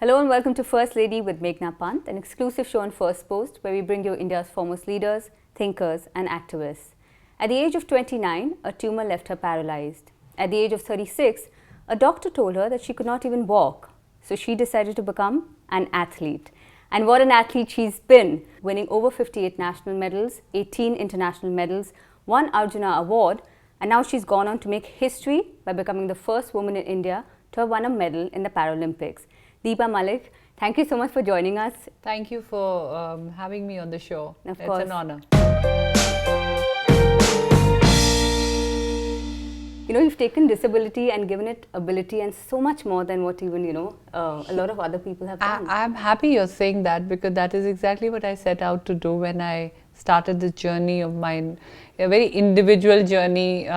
Hello and welcome to First Lady with Meghna Pant, an exclusive show on First Post where we bring you India's foremost leaders, thinkers and activists. At the age of 29, a tumor left her paralyzed. At the age of 36, a doctor told her that she could not even walk. So she decided to become an athlete. And what an athlete she's been, winning over 58 national medals, 18 international medals, 1 Arjuna Award, and now she's gone on to make history by becoming the first woman in India to have won a medal in the Paralympics. Deepa Malik, thank you so much for joining us. Thank you for having me on the show. Of course. It's an honor. You know, you've taken disability and given it ability and so much more than what even, a lot of other people have done. I'm happy you're saying that, because that is exactly what I set out to do when I started this journey of mine, a very individual journey,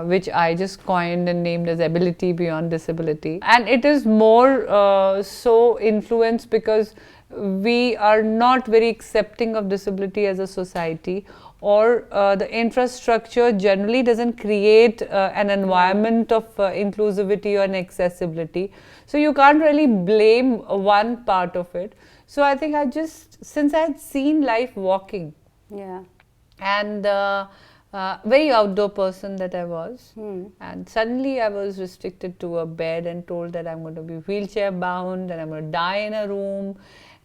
which I just coined and named as Ability Beyond Disability. And it is more so influenced because we are not very accepting of disability as a society, or the infrastructure generally doesn't create an environment of inclusivity or accessibility. So you can't really blame one part of it. So I think since I had seen life walking, Yeah. and very outdoor person that I was, and suddenly I was restricted to a bed and told that I'm going to be wheelchair bound and I'm going to die in a room,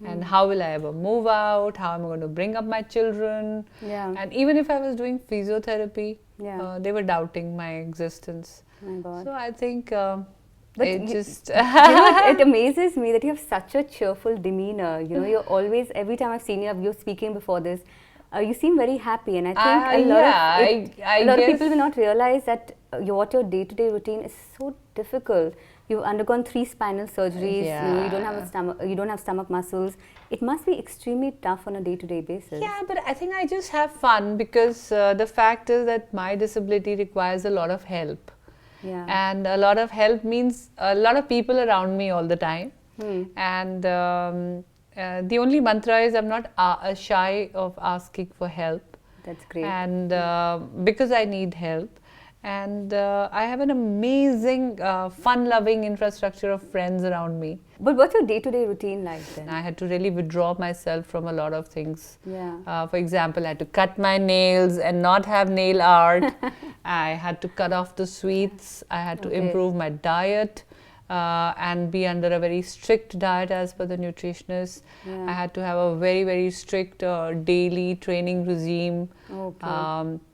and how will I ever move out, how am I going to bring up my children, Yeah. and even if I was doing physiotherapy, Yeah. they were doubting my existence. Oh my God. So I think But it you- just It amazes me that you have such a cheerful demeanor. You know, you're always, every time I've seen you, you're speaking before this, you seem very happy, and I think a lot of people will not realize that what your day-to-day routine is so difficult. You've undergone 3 spinal surgeries. Yeah. You don't have a stomach. You don't have stomach muscles. It must be extremely tough on a day-to-day basis. Yeah, but I think I just have fun, because the fact is that my disability requires a lot of help. Yeah. And a lot of help means a lot of people around me all the time. And the only mantra is I'm not shy of asking for help. That's great. And because I need help. And I have an amazing, fun-loving infrastructure of friends around me. But what's your day-to-day routine like then? I had to really withdraw myself from a lot of things. Yeah. For example, I had to cut my nails and not have nail art. I had to cut off the sweets. I had to improve my diet and be under a very strict diet as per the nutritionist. Yeah. I had to have a very, very strict daily training regime,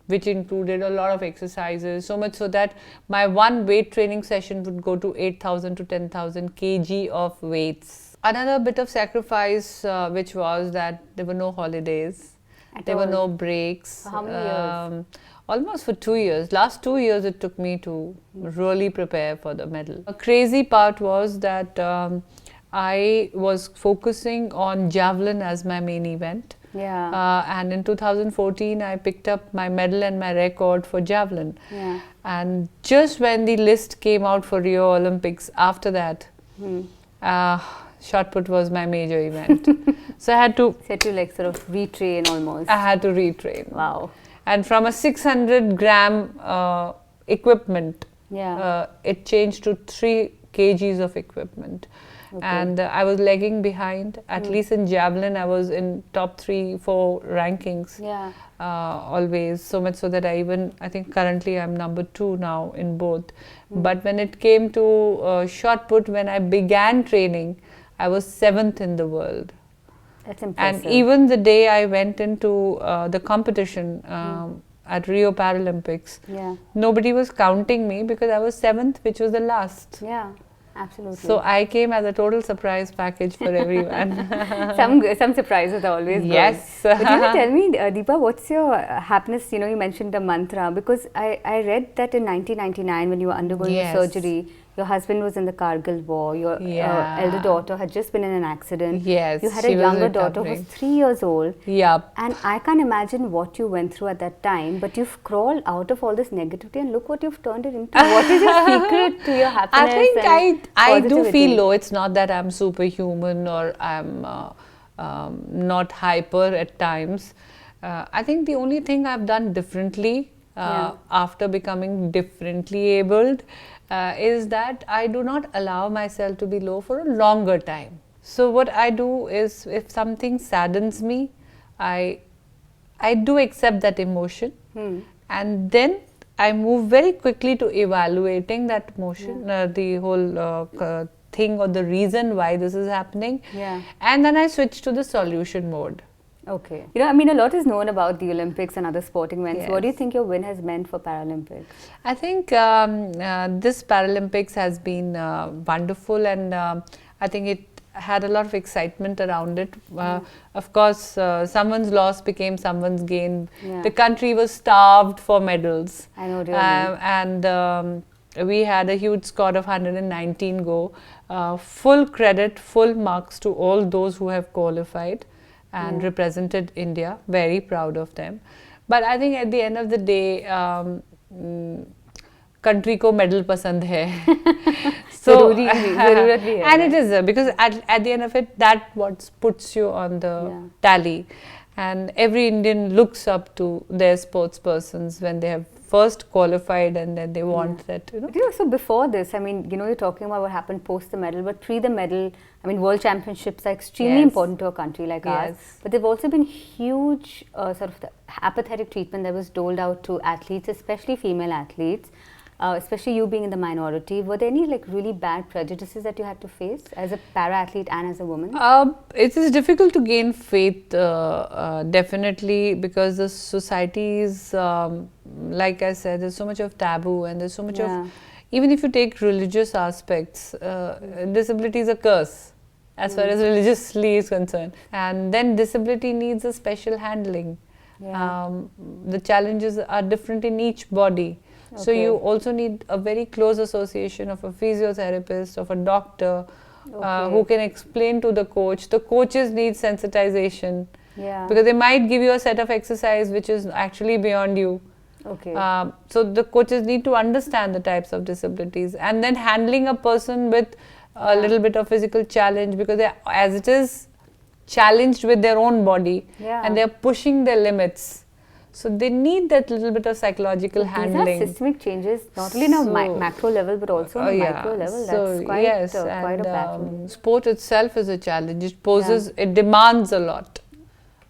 which included a lot of exercises, so much so that my one weight training session would go to 8,000 to 10,000 kg of weights. Another bit of sacrifice, which was that there were no holidays, there were no breaks. For how many years? Almost for 2 years. Last 2 years it took me to really prepare for the medal. A crazy part was that I was focusing on javelin as my main event. Yeah. And in 2014, I picked up my medal and my record for javelin. Yeah. And just when the list came out for Rio Olympics, after that, shot put was my major event. So I had to Sort of retrain almost. I had to retrain. Wow. And from a 600 gram equipment, Yeah. it changed to 3 kgs of equipment. And I was lagging behind. At least in javelin, I was in top 3-4 rankings. Yeah. Always, so much so that I think currently I'm number 2 now in both. But when it came to shot put, when I began training, I was 7th in the world. That's impressive. And even the day I went into the competition at Rio Paralympics, Yeah. nobody was counting me because I was 7th, which was the last. Yeah. Absolutely. So I came as a total surprise package for everyone. some surprises are always Yes. good. But tell me, Deepa, what's your happiness? You know, you mentioned the mantra, because I read that in 1999 when you were undergoing your Yes. surgery, your husband was in the Kargil war, your elder daughter had just been in an accident. Yes, You had a she was younger daughter who was recovering. 3 years old. Yep. And I can't imagine what you went through at that time, but you've crawled out of all this negativity and look what you've turned it into. What is your secret to your happiness? I think and I do positivity? feel low. It's not that I'm superhuman or I'm not hyper at times. I think the only thing I've done differently after becoming differently abled is that I do not allow myself to be low for a longer time. So what I do is, if something saddens me, I do accept that emotion, and then I move very quickly to evaluating that emotion, the whole thing or the reason why this is happening, and then I switch to the solution mode. Okay. You know, I mean, a lot is known about the Olympics and other sporting events. Yes. What do you think your win has meant for Paralympics? I think this Paralympics has been wonderful, and I think it had a lot of excitement around it. Of course, someone's loss became someone's gain. The country was starved for medals. I know what you mean. And we had a huge score of 119 go. Full credit, full marks to all those who have qualified and represented India. Very proud of them. But I think at the end of the day, country ko medal pasand hai. So, and it is because at the end of it, that what puts you on the tally. And every Indian looks up to their sports persons when they have first qualified, and then they want that, you know. But, you know, so before this, I mean, you know, you're talking about what happened post the medal, but pre the medal, I mean, world championships are extremely important to a country like ours. But they've also been huge sort of the apathetic treatment that was doled out to athletes, especially female athletes. Especially you being in the minority, were there any like really bad prejudices that you had to face as a para-athlete and as a woman? It is difficult to gain faith, definitely, because the society is, like I said, there's so much of taboo, and there's so much of, even if you take religious aspects, disability is a curse as far as religiously is concerned. And then disability needs a special handling. The challenges are different in each body. So you also need a very close association of a physiotherapist, of a doctor, who can explain to the coach. The coaches need sensitization, because they might give you a set of exercise which is actually beyond you. So the coaches need to understand the types of disabilities, and then handling a person with a little bit of physical challenge, because they, as it is, challenged with their own body, and they are pushing their limits. So they need that little bit of psychological handling. These are systemic changes, not only on a macro level, but also on a micro level. That's quite a battle. Sport itself is a challenge. It poses, it demands a lot.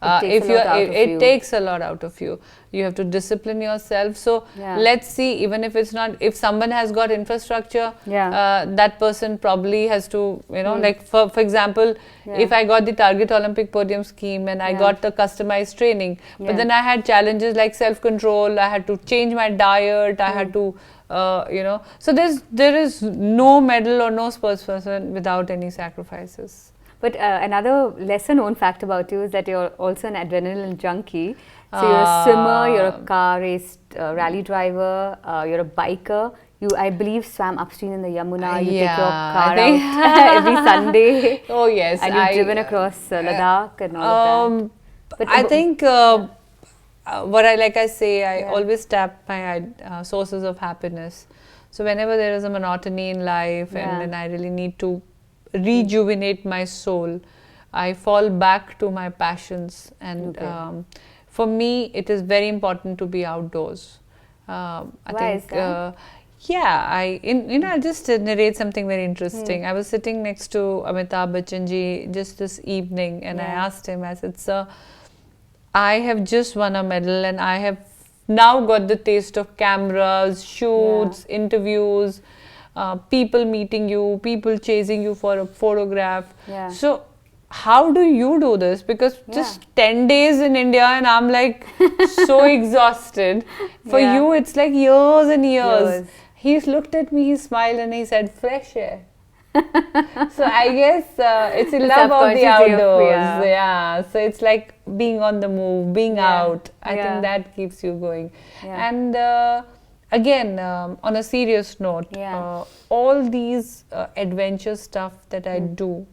It takes a lot out of you. You have to discipline yourself. So let's see, even if it's not, if someone has got infrastructure, that person probably has to, you know, like for example, if I got the Target Olympic Podium scheme and I got the customized training, but then I had challenges like self-control, I had to change my diet, I had to, you know, so there is no medal or no sports person without any sacrifices. But another lesser known fact about you is that you're also an adrenaline junkie. So you're a swimmer, you're a car race rally driver, you're a biker. You, I believe, swam upstream in the Yamuna. You take your car out every Sunday. Oh yes. And you've driven across Ladakh and all of that. But I think what I say, I always tap my sources of happiness. So whenever there is a monotony in life, and then I really need to rejuvenate my soul, I fall back to my passions, and for me it is very important to be outdoors. I think I'll just narrate something very interesting. I was sitting next to Amitabh Bachchan ji just this evening, and I asked him, I said, sir, I have just won a medal, and I have now got the taste of cameras, shoots, interviews, people meeting you, people chasing you for a photograph. So how do you do this? Because just 10 days in India and I'm like so exhausted. For you it's like years and years. He's looked at me, he smiled and he said, fresh air. So I guess it's a love of the outdoors. So it's like being on the move, being out. I think that keeps you going. And again, on a serious note, all these adventure stuff that I do,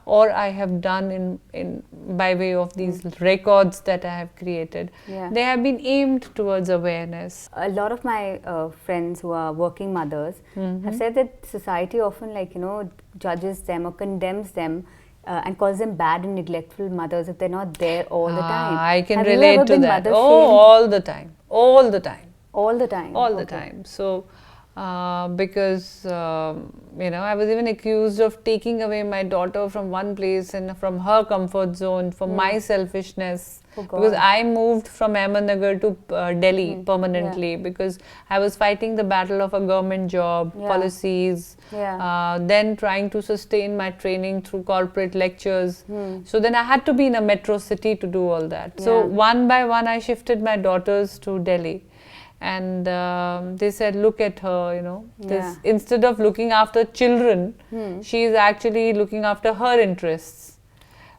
or I have done in by way of these records that I have created, they have been aimed towards awareness. A lot of my friends who are working mothers have said that society often, like, you know, judges them or condemns them and calls them bad and neglectful mothers if they're not there all the time. I can relate to that. Oh, all the time. All the time. All the time. All the time. So because I was even accused of taking away my daughter from one place and from her comfort zone for my selfishness. Oh, because God. I moved from Ahmednagar to Delhi permanently because I was fighting the battle of a government job, policies, then trying to sustain my training through corporate lectures. So then I had to be in a metro city to do all that. So one by one I shifted my daughters to Delhi. And they said, look at her, this, instead of looking after children, she is actually looking after her interests.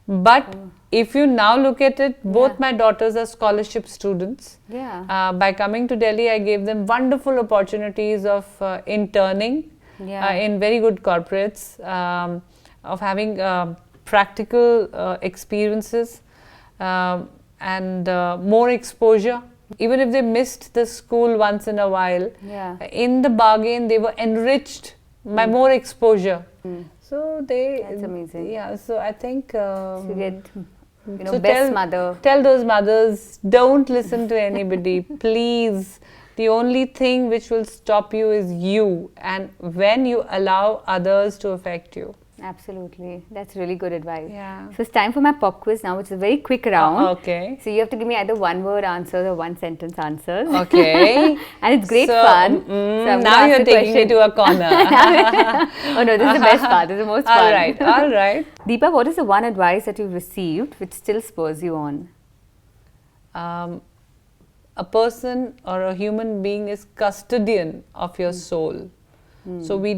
But if you now look at it, both my daughters are scholarship students. By coming to Delhi, I gave them wonderful opportunities of interning in very good corporates, of having practical experiences and more exposure. Even if they missed the school once in a while, in the bargain they were enriched by more exposure. So that's amazing. Yeah, so I think you get so best mother. Tell those mothers, don't listen to anybody, please. The only thing which will stop you is you, and when you allow others to affect you. Absolutely. That's really good advice. Yeah. So it's time for my pop quiz now, which is a very quick round. Okay. So you have to give me either one-word answers or one-sentence answers. Okay. And it's great fun. So now you're taking me to a corner. Oh no, this is the best part. This is the most fun. All right. All right. Deepa, what is the one advice that you've received which still spurs you on? A person or a human being is custodian of your soul. So we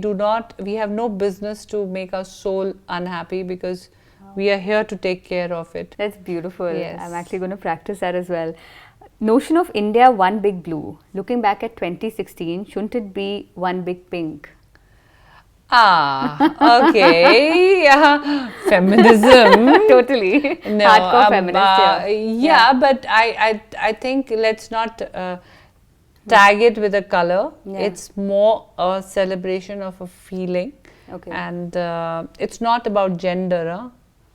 have no business to make our soul unhappy because we are here to take care of it. That's beautiful. Yes. I'm actually going to practice that as well. Notion of India, one big blue. Looking back at 2016, shouldn't it be one big pink? Okay. Feminism. Totally. No, Hardcore feminist. yeah, but I think let's not tag it with a color. It's more a celebration of a feeling. Okay. And it's not about gender.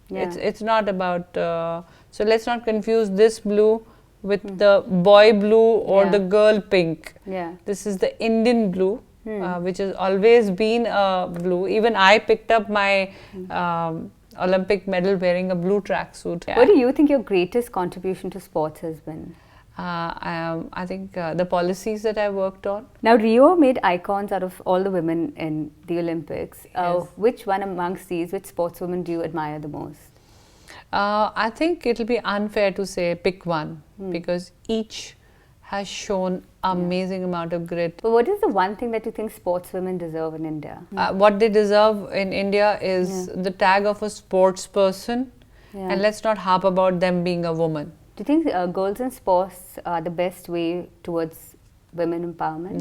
It's not about so let's not confuse this blue with the boy blue or the girl pink. This is the Indian blue, which has always been a blue. Even I picked up my Olympic medal wearing a blue tracksuit. What do you think your greatest contribution to sports has been? I think the policies that I worked on. Now, Rio made icons out of all the women in the Olympics. Which one amongst these, which sportswoman do you admire the most? I think it'll be unfair to say pick one because each has shown amazing amount of grit. But what is the one thing that you think sportswomen deserve in India? What they deserve in India is the tag of a sports person, and let's not harp about them being a woman. Do you think girls in sports are the best way towards women empowerment?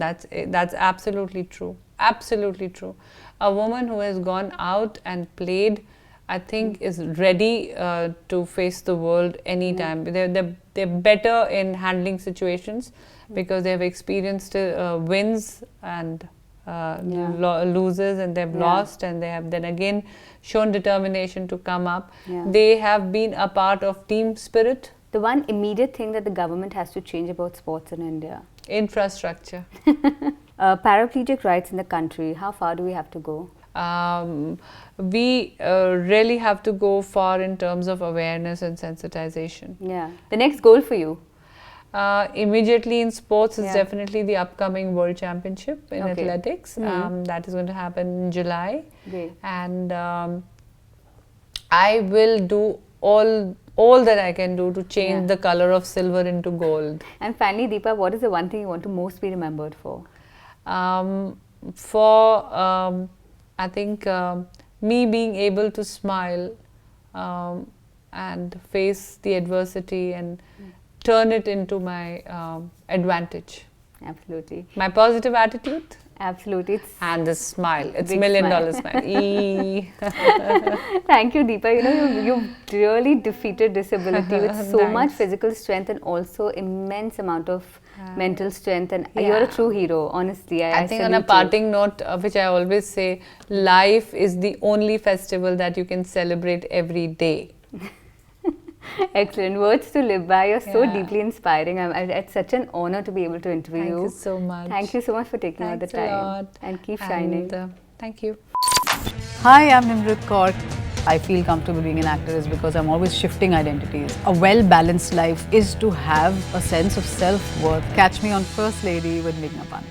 That's absolutely true. Absolutely true. A woman who has gone out and played, I think, is ready to face the world anytime. They're better in handling situations because they have experienced wins and loses, and they've lost, and they have then again shown determination to come up. They have been a part of team spirit. The one immediate thing that the government has to change about sports in India? Infrastructure. Paraplegic rights in the country, how far do we have to go? We really have to go far in terms of awareness and sensitization. The next goal for you? Immediately in sports is definitely the upcoming World Championship in athletics. That is going to happen in July. And I will do all that I can do to change the color of silver into gold. And finally, Deepa, what is the one thing you want to most be remembered for? I think me being able to smile and face the adversity and turn it into my advantage. Absolutely. My positive attitude. Absolutely. And the smile. It's $1 million smile. Thank you, Deepa. You've really defeated disability with so much physical strength and also immense amount of mental strength. And you're a true hero, honestly. I think on a parting note, which I always say, life is the only festival that you can celebrate every day. Excellent. Words to live by. You're so Yeah. deeply inspiring. It's such an honor to be able to interview Thank you. you so much. Thank you so much for taking out the Thanks a time. lot. And keep shining. And, thank you. Hi, I'm Nimrit Kaur. I feel comfortable being an actor is because I'm always shifting identities. A well-balanced life is to have a sense of self-worth. Catch me on First Lady with Meghna Pant.